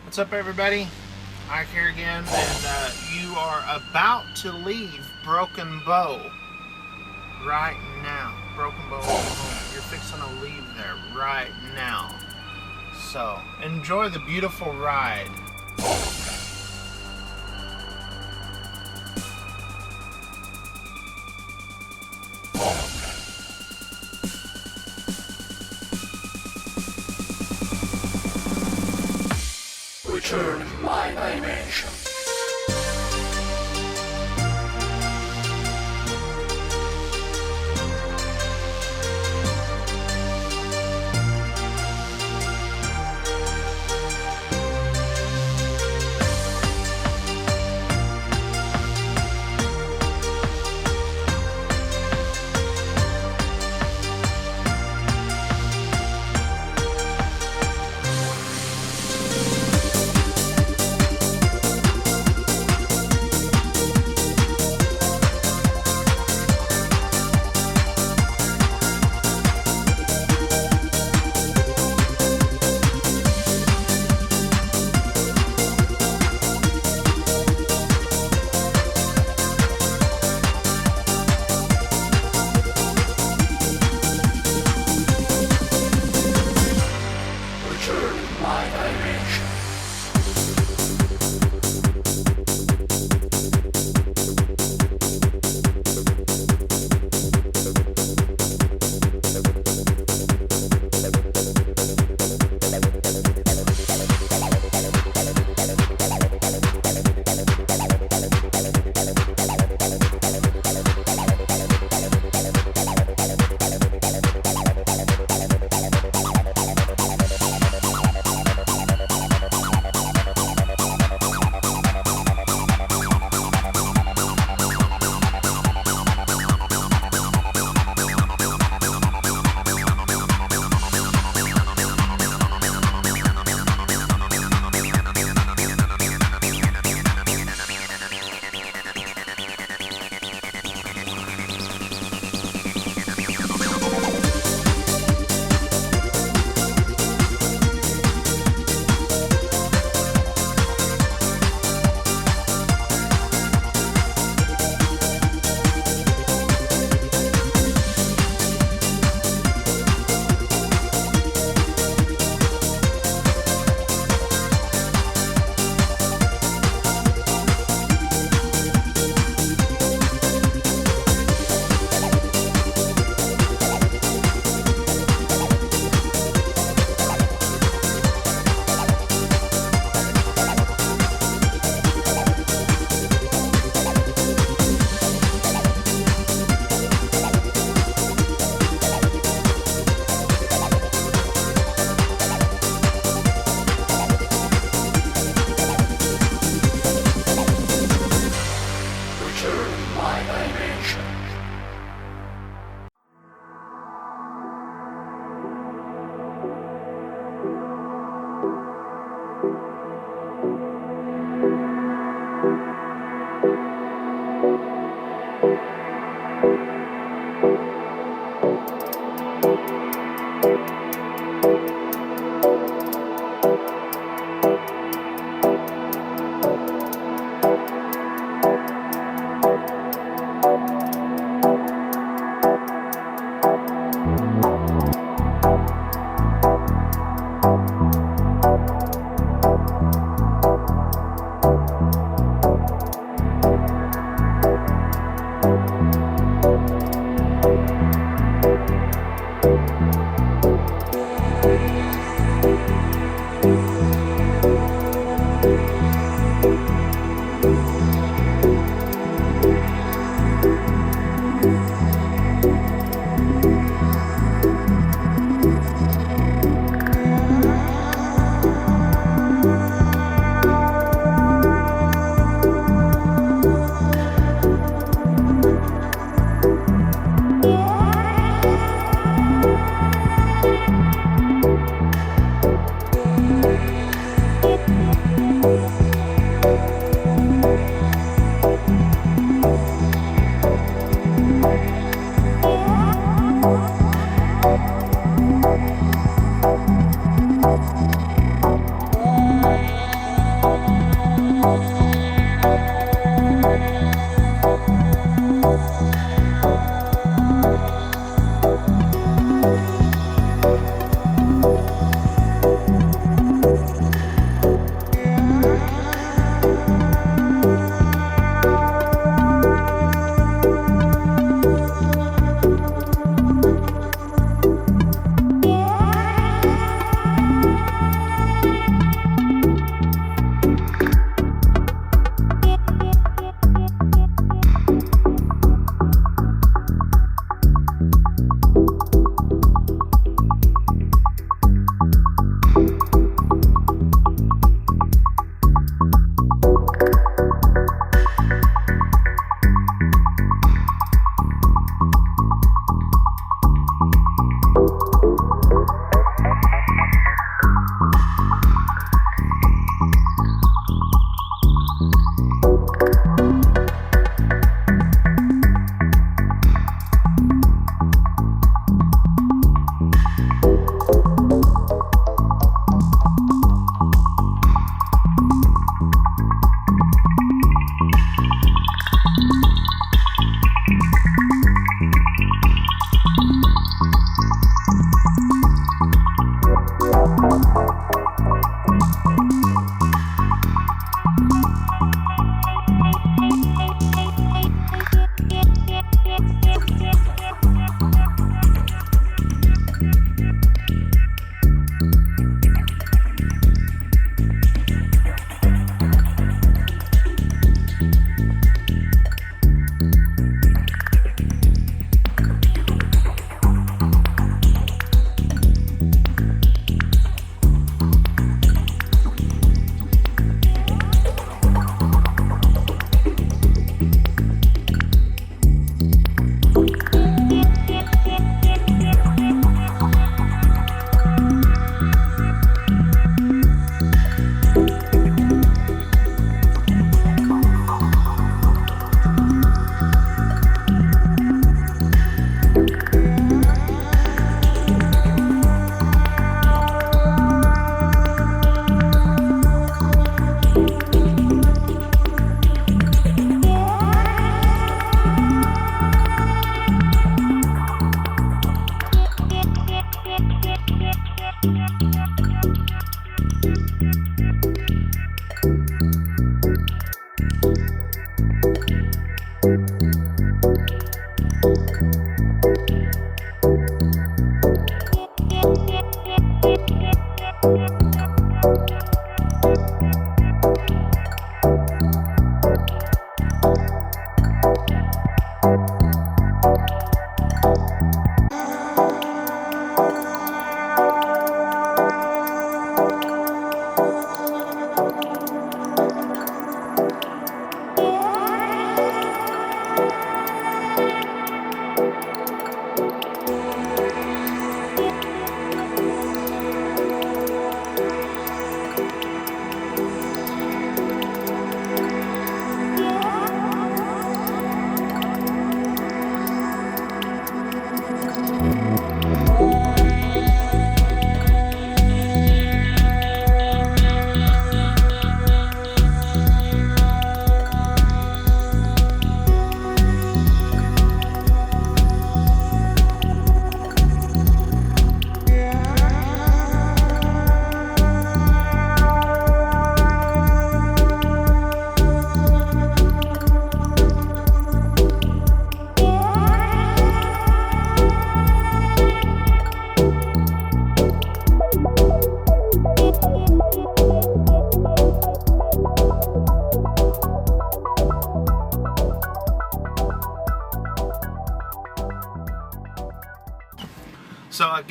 What's up, everybody? Ike here again, and you are about to leave Broken Bow right now. Broken Bow, you're fixing to leave there right now. So enjoy the beautiful ride. Return my dimension.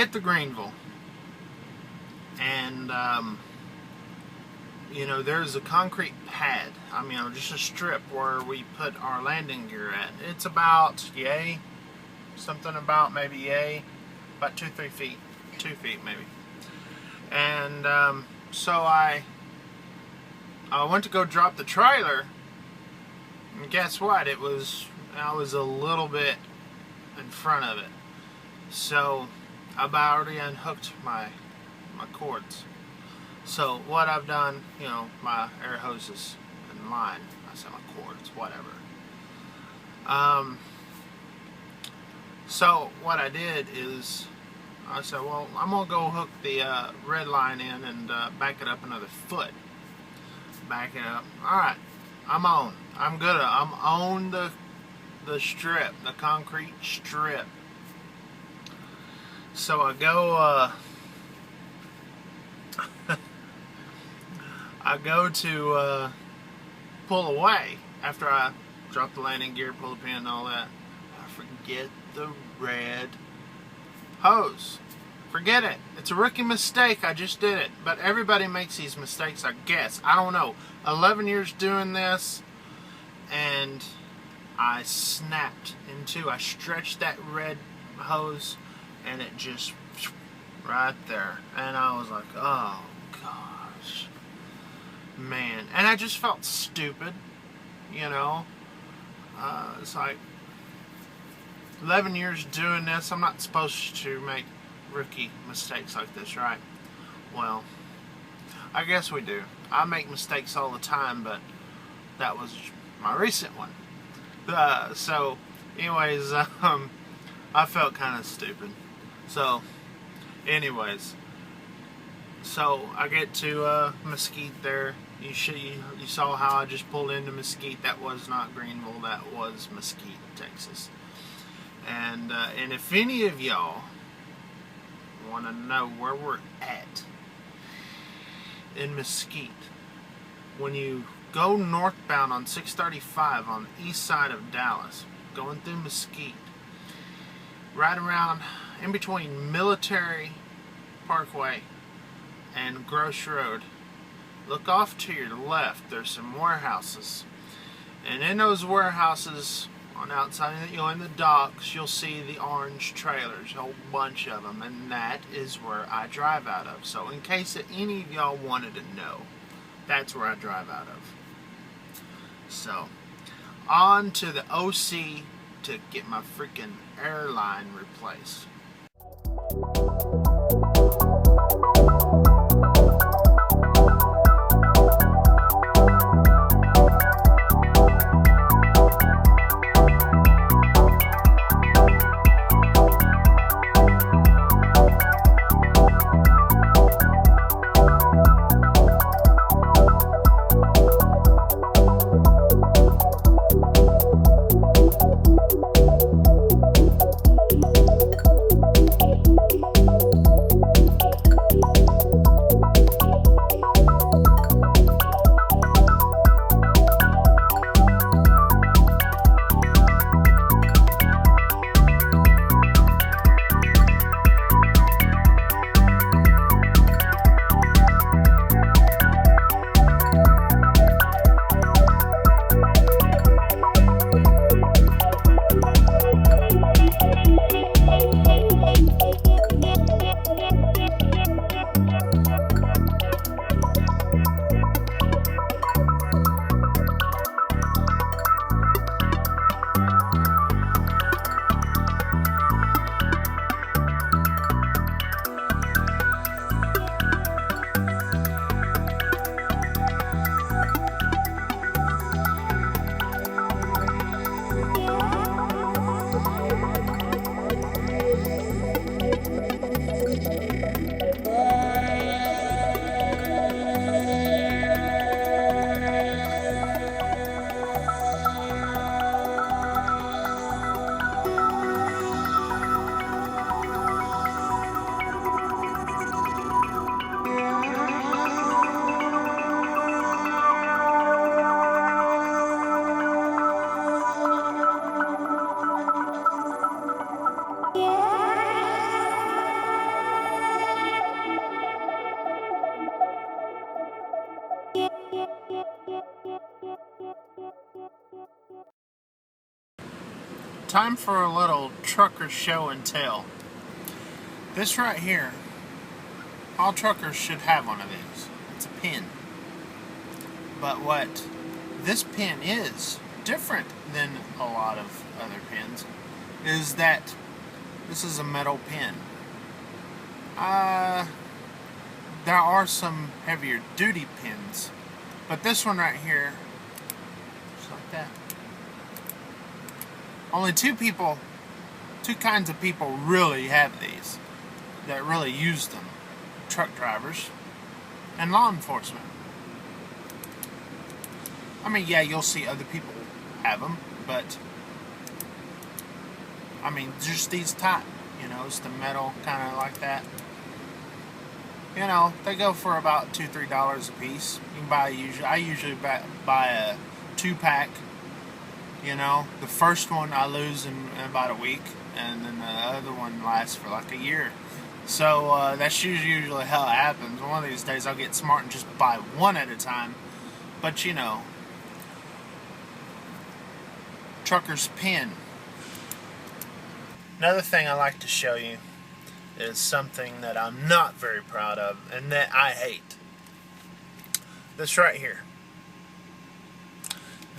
get to Greenville, and you know, there's a concrete pad. I mean, just a strip where we put our landing gear at. It's about something about maybe about 2-3 feet, 2 feet maybe. And so I went to go drop the trailer, and guess what? I was a little bit in front of it. So I've already unhooked my cords. So what I've done, you know, my air hoses and line, I said my cords, whatever. So what I did is I said, well, I'm gonna go hook the red line in and back it up another foot. Back it up. All right, I'm on. I'm good. I'm on the strip, the concrete strip. So I go. I go to pull away after I drop the landing gear, pull the pin, and all that. I forget the red hose. Forget it. It's a rookie mistake. I just did it. But everybody makes these mistakes, I guess. I don't know. 11 years doing this, and I snapped in two. I stretched that red hose, and it just right there. And I was like, oh, gosh. Man. And I just felt stupid, you know. It's like 11 years doing this. I'm not supposed to make rookie mistakes like this, right? Well, I guess we do. I make mistakes all the time, but that was my recent one. So anyways, I felt kind of stupid. So anyways, so I get to Mesquite there. You saw how I just pulled into Mesquite. That was not Greenville. That was Mesquite, Texas. And if any of y'all want to know where we're at in Mesquite, when you go northbound on 635 on the east side of Dallas, going through Mesquite, right around in between Military Parkway and Gross Road, look off to your left. There's some warehouses, and in those warehouses, on the outside, you know, in the docks, you'll see the orange trailers, a whole bunch of them, and that is where I drive out of. So in case that any of y'all wanted to know, that's where I drive out of. So on to the OC to get my freaking airline replaced. time for a little trucker show and tell. This right here, all truckers should have one of these. It's a pin. But what this pin is different than a lot of other pins is that this is a metal pin. There are some heavier duty pins, but this one right here, just like that. Only two kinds of people really have these, that really use them. Truck drivers and law enforcement. I mean, yeah, you'll see other people have them, but I mean, just these type, you know, it's the metal kind of like that. You know, they go for about $2-3 a piece. You can buy I usually buy a 2-pack. You know, the first one I lose in about a week, and then the other one lasts for like a year. So that's usually how it happens. One of these days I'll get smart and just buy one at a time. But you know, trucker's pin. Another thing I like to show you is something that I'm not very proud of and that I hate. This right here.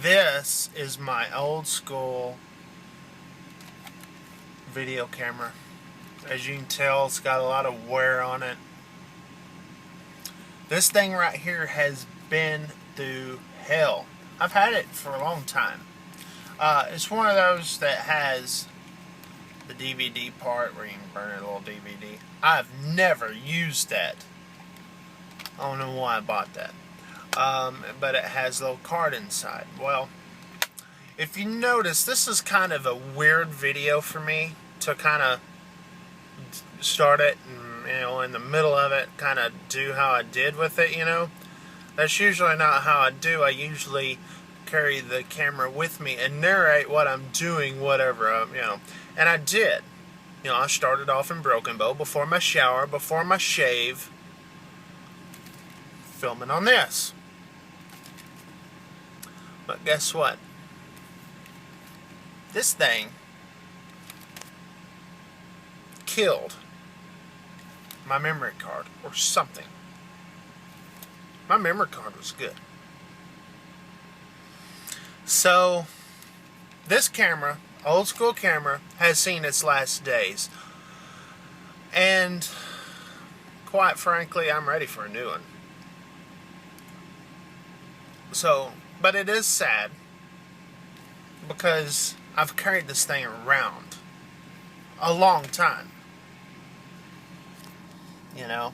This is my old school video camera. As you can tell, it's got a lot of wear on it. This thing right here has been through hell. I've had it for a long time. It's one of those that has the DVD part where you can burn a little DVD. I've never used that. I don't know why I bought that. But it has a little card inside. Well, if you notice, this is kind of a weird video for me to kind of start it and, you know, in the middle of it, kind of do how I did with it, you know. That's usually not how I do. I usually carry the camera with me and narrate what I'm doing, whatever, you know. And I did. You know, I started off in Broken Bow before my shower, before my shave, filming on this. But guess what? This thing killed my memory card or something. My memory card was good. So, this camera, old school camera, has seen its last days. And, quite frankly, I'm ready for a new one. So, but it is sad because I've carried this thing around a long time. You know,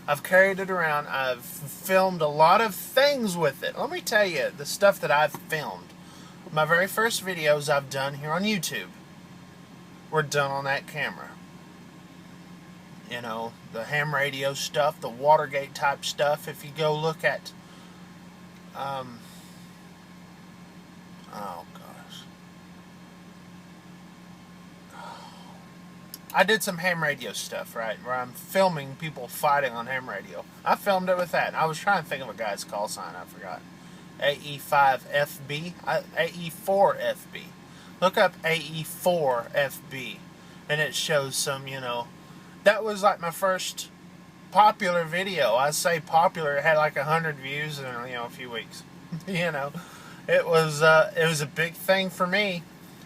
I've carried it around. I've filmed a lot of things with it. Let me tell you the stuff that I've filmed. My very first videos I've done here on YouTube were done on that camera. You know, the ham radio stuff, the Watergate type stuff. If you go look at oh gosh. I did some ham radio stuff, right? Where I'm filming people fighting on ham radio. I filmed it with that. I was trying to think of a guy's call sign. I forgot. AE5FB? AE4FB. Look up AE4FB. And it shows some, you know. That was like my first popular video. I say popular. It had like 100 views in, you know, a few weeks. You know. It was a big thing for me.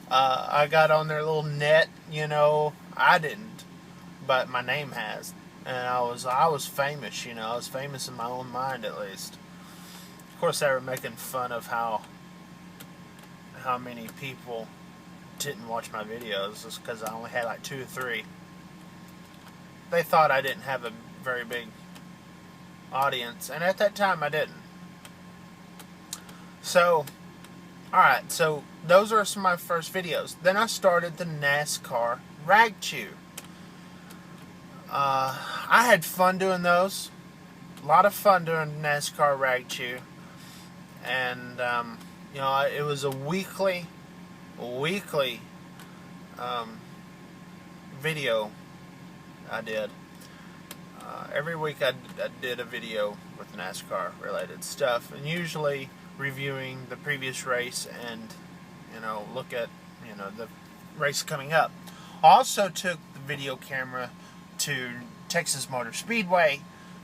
I got on their little net, you know. I didn't, but my name has, and I was famous, you know. I was famous in my own mind, at least. Of course, they were making fun of how many people didn't watch my videos, just because I only had like 2 or 3. They thought I didn't have a very big audience, and at that time I didn't. So, alright, so those are some of my first videos. Then I started the NASCAR Rag Chew. I had fun doing those. A lot of fun doing NASCAR Rag Chew. And, you know, it was a weekly video I did. Every week I did a video with NASCAR related stuff, and usually reviewing the previous race and, you know, look at, you know, the race coming up. Also took the video camera to Texas Motor Speedway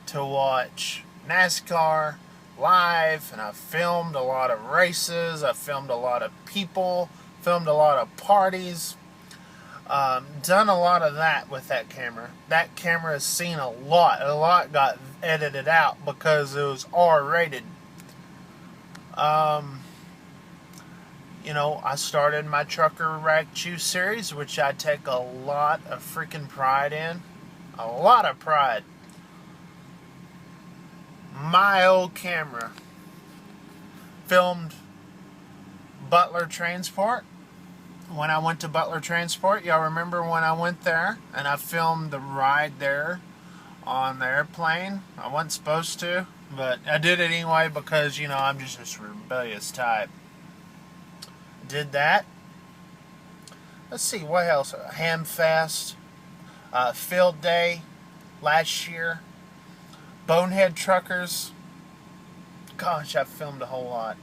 to watch NASCAR live, and I filmed a lot of races. I filmed a lot of people, filmed a lot of parties. Done a lot of that with that camera. That camera has seen a lot. A lot got edited out because it was R-rated. You know, I started my Trucker Rag Chew series, which I take a lot of freaking pride in. A lot of pride. My old camera filmed Butler Transport. When I went to Butler Transport, y'all remember when I went there and I filmed the ride there on the airplane? I wasn't supposed to, but I did it anyway because, you know, I'm just this rebellious type. Did that. Let's see, what else? Hamfest, Field Day last year, Bonehead Truckers. Gosh, I filmed a whole lot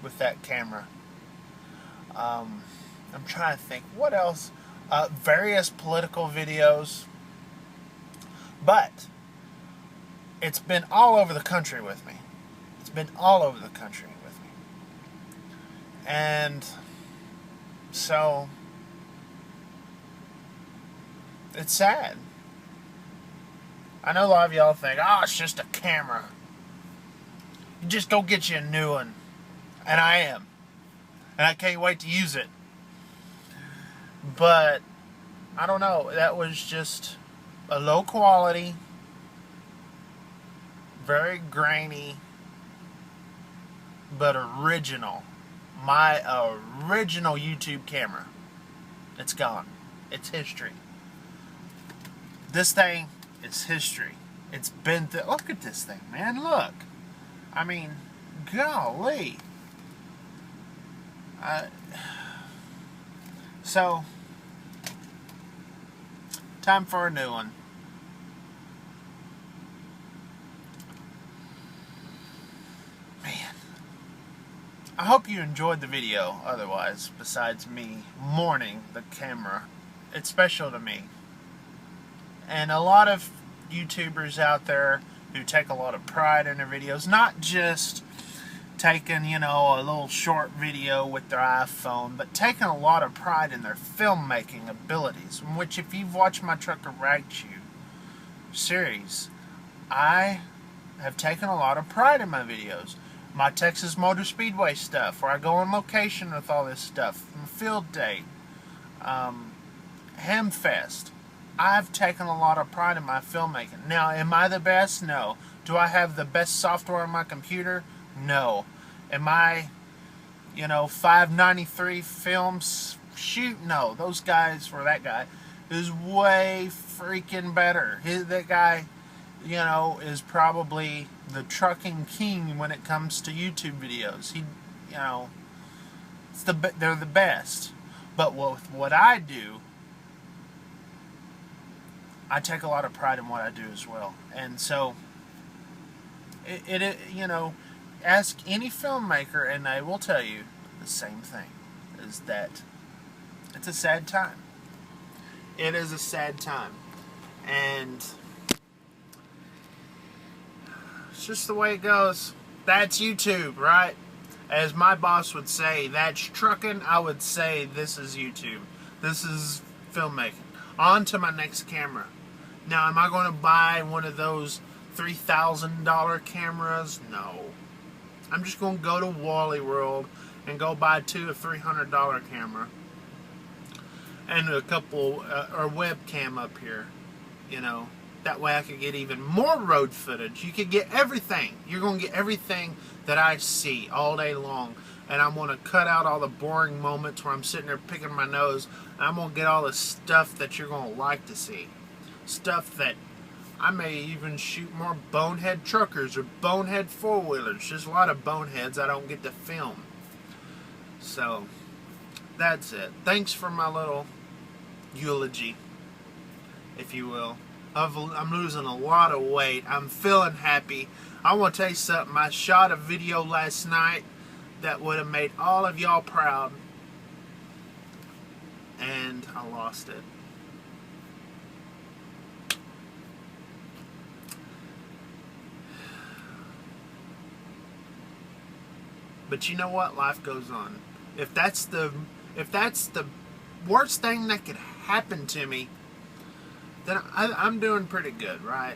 with that camera. I'm trying to think. What else? Various political videos. But it's been all over the country with me. It's been all over the country with me. And so it's sad. I know a lot of y'all think, oh, it's just a camera. You just go get you a new one. And I am. And I can't wait to use it. But I don't know. That was just a low quality, very grainy, but original. My original YouTube camera. It's gone. It's history. This thing is history. It's been through. Look at this thing, man. Look. I mean, golly. So, time for a new one. Man. I hope you enjoyed the video, otherwise, besides me mourning the camera. It's special to me. And a lot of YouTubers out there who take a lot of pride in their videos, not just taking, you know, a little short video with their iPhone, but taking a lot of pride in their filmmaking abilities, which if you've watched my Trucker Rag Chew series, I have taken a lot of pride in my videos. My Texas Motor Speedway stuff, where I go on location with all this stuff, from Field Day, Hamfest. I've taken a lot of pride in my filmmaking. Now, am I the best? No. Do I have the best software on my computer? No. Am I, you know, 593 films? Shoot, no. Those guys, or that guy, is way freaking better. That guy, you know, is probably the trucking king when it comes to YouTube videos. He, you know, they're the best. But with what I do, I take a lot of pride in what I do as well. And so, it you know, ask any filmmaker and they will tell you the same thing, is that it's a sad time. It is a sad time. And it's just the way it goes. That's YouTube, right? As my boss would say, that's trucking. I would say this is YouTube. This is filmmaking. On to my next camera. Now, am I going to buy one of those $3,000 cameras? No. I'm just going to go to Wally World and go buy $200 or $300 camera and a couple or webcam up here. You know, that way I could get even more road footage. You could get everything. You're going to get everything that I see all day long. And I'm going to cut out all the boring moments where I'm sitting there picking my nose. And I'm going to get all the stuff that you're going to like to see. Stuff that I may even shoot more Bonehead Truckers or Bonehead four-wheelers. There's a lot of Boneheads I don't get to film. So, that's it. Thanks for my little eulogy, if you will. I'm losing a lot of weight. I'm feeling happy. I want to tell you something. I shot a video last night that would have made all of y'all proud. and I lost it. But you know what? Life goes on. If that's the worst thing that could happen to me, then I'm doing pretty good, right?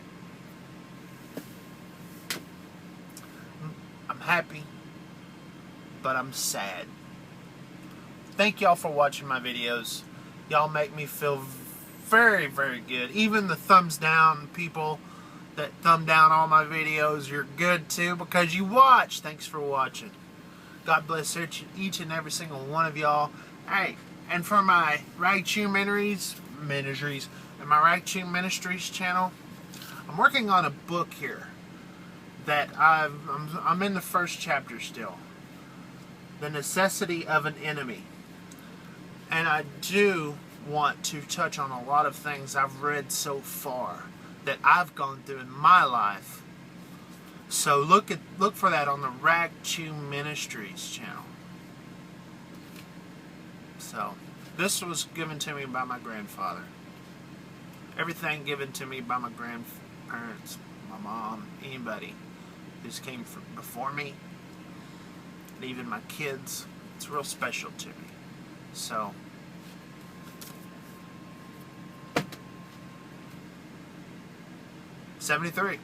I'm happy, but I'm sad. Thank y'all for watching my videos. Y'all make me feel very, very good. Even the thumbs down people that thumb down all my videos, you're good too because you watch. Thanks for watching. God bless each and every single one of y'all. Hey, and for my Rag-Chew Ministries and my Rag-Chew Ministries channel, I'm working on a book here that I'm in the first chapter still. The Necessity of an Enemy. And I do want to touch on a lot of things I've read so far that I've gone through in my life. So look for that on the Rag-Chew Ministries channel. So this was given to me by my grandfather. Everything given to me by my grandparents, my mom, anybody who's came before me, and even my kids. It's real special to me. So 73.